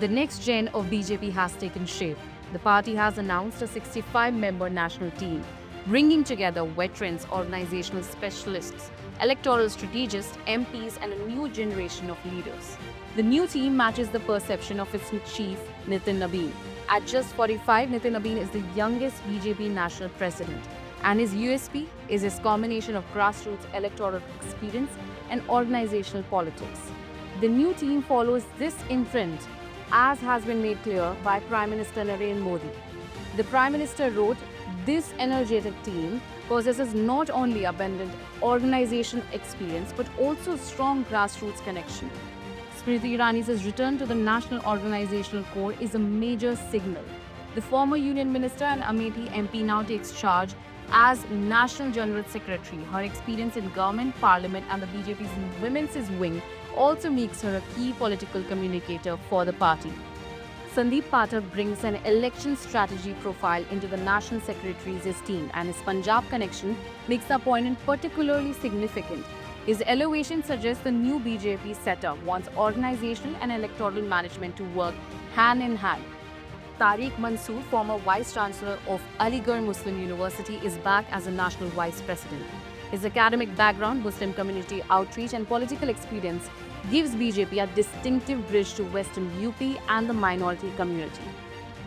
The next gen of BJP has taken shape. The party has announced a 65-member national team, bringing together veterans, organizational specialists, electoral strategists, MPs, and a new generation of leaders. The new team matches the perception of its chief, Nitin Nabeen. At just 45, Nitin Nabeen is the youngest BJP national president, and his USP is his combination of grassroots electoral experience and organizational politics. The new team follows this imprint, as has been made clear by Prime Minister Narendra Modi. The Prime Minister wrote, "This energetic team possesses not only abundant organization experience but also strong grassroots connection." Smriti Irani's return to the National Organizational Core is a major signal. The former Union Minister and Amethi MP now takes charge as National General Secretary. Her experience in government, parliament, and the BJP's Women's Wing also makes her a key political communicator for the party. Sandeep Pathak brings an election strategy profile into the National Secretary's team, and his Punjab connection makes the appointment particularly significant. His elevation suggests the new BJP setup wants organizational and electoral management to work hand in hand. Tariq Mansoor, former Vice Chancellor of Aligarh Muslim University, is back as a National Vice President. His academic background, Muslim community outreach, and political experience gives BJP a distinctive bridge to Western UP and the minority community.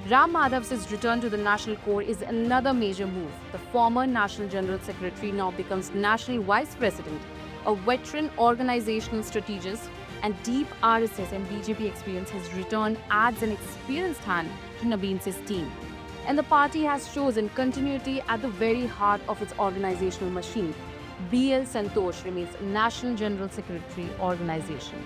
Ram Madhav's return to the National Core is another major move. The former National General Secretary now becomes National Vice President. A veteran organizational strategist and deep RSS and BJP experience, his return adds an experienced hand to Nabeen's team. And the party has chosen continuity at the very heart of its organizational machine. BL Santosh remains National General Secretary organization.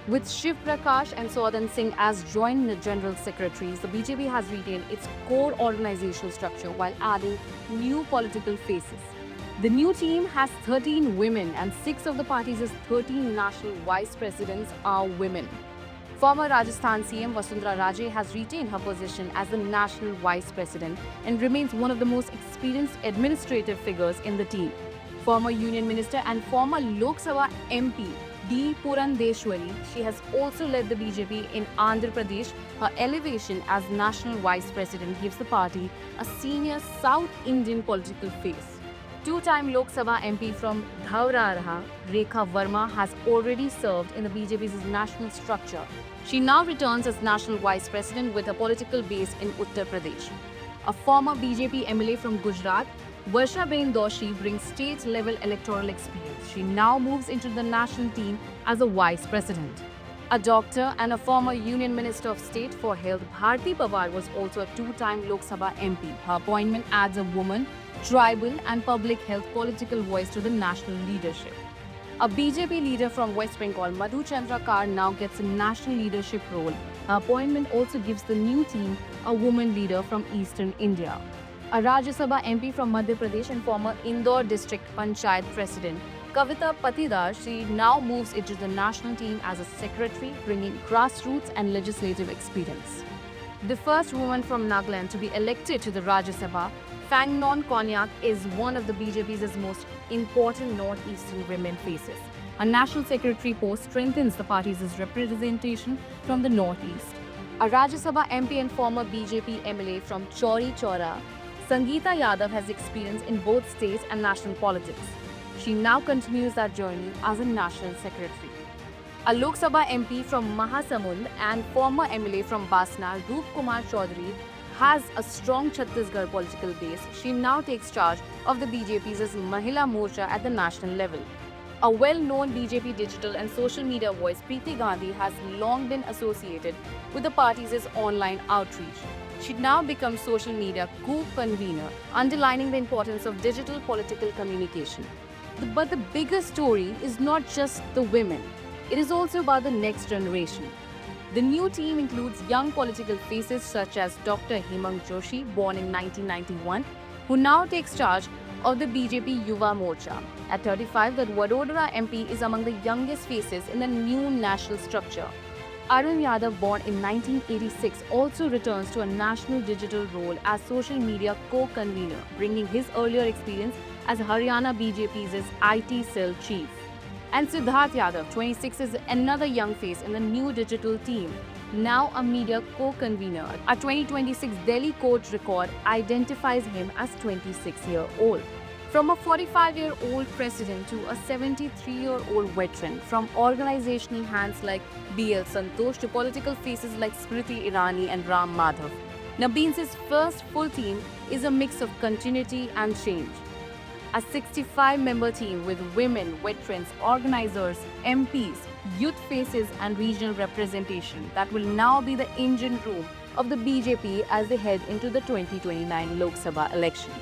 With Shiv Prakash and Saudhan Singh as joint General Secretaries, the BJP has retained its core organizational structure while adding new political faces. The new team has 13 women, and 6 of the party's 13 national vice presidents are women. Former Rajasthan CM Vasundhara Raje has retained her position as the national vice president and remains one of the most experienced administrative figures in the team. Former Union Minister and former Lok Sabha MP D. Purandeshwari, she has also led the BJP in Andhra Pradesh. Her elevation as national vice president gives the party a senior South Indian political face. Two-time Lok Sabha MP from Dhaurara, Rekha Verma, has already served in the BJP's national structure. She now returns as national vice president with a political base in Uttar Pradesh. A former BJP MLA from Gujarat, Varshaben Doshi, brings state-level electoral experience. She now moves into the national team as a vice president. A doctor and a former Union Minister of State for Health, Bharti Pawar, was also a two-time Lok Sabha MP. Her appointment adds a woman, tribal and public health political voice to the national leadership. A BJP leader from West Bengal, Madhu Chandra Kar, now gets a national leadership role. Her appointment also gives the new team a woman leader from Eastern India. A Rajya Sabha MP from Madhya Pradesh and former Indore District Panchayat President, Kavita Patidar, she now moves into the national team as a secretary, bringing grassroots and legislative experience. The first woman from Nagaland to be elected to the Rajya Sabha, Phangnon Konyak, is one of the BJP's most important northeastern women faces. A national secretary post strengthens the party's representation from the northeast. A Rajya Sabha MP and former BJP MLA from Chauri Chaura, Sangeeta Yadav has experience in both state and national politics. She now continues that journey as a national secretary. A Lok Sabha MP from Mahasamund and former MLA from Basna, Roop Kumar Chaudhary, has a strong Chhattisgarh political base. She now takes charge of the BJP's Mahila Morcha at the national level. A well-known BJP digital and social media voice, Preeti Gandhi, has long been associated with the party's online outreach. She now becomes social media co-convener, underlining the importance of digital political communication. But the bigger story is not just the women. It is also about the next generation. The new team includes young political faces such as Dr. Hemang Joshi, born in 1991, who now takes charge of the BJP Yuva Morcha. At 35, the Vadodara MP is among the youngest faces in the new national structure. Arun Yadav, born in 1986, also returns to a national digital role as social media co-convener, bringing his earlier experience as Haryana BJP's IT cell chief. And Siddharth Yadav, 26, is another young face in the new digital team. now a media co-convener. A 2026 Delhi court record identifies him as 26-year-old. From a 45-year-old president to a 73-year-old veteran, from organizational hands like B.L. Santosh to political faces like Smriti Irani and Ram Madhav, Nabeen's first full team is a mix of continuity and change. A 65-member team with women, veterans, organizers, MPs, youth faces and regional representation that will now be the engine room of the BJP as they head into the 2029 Lok Sabha elections.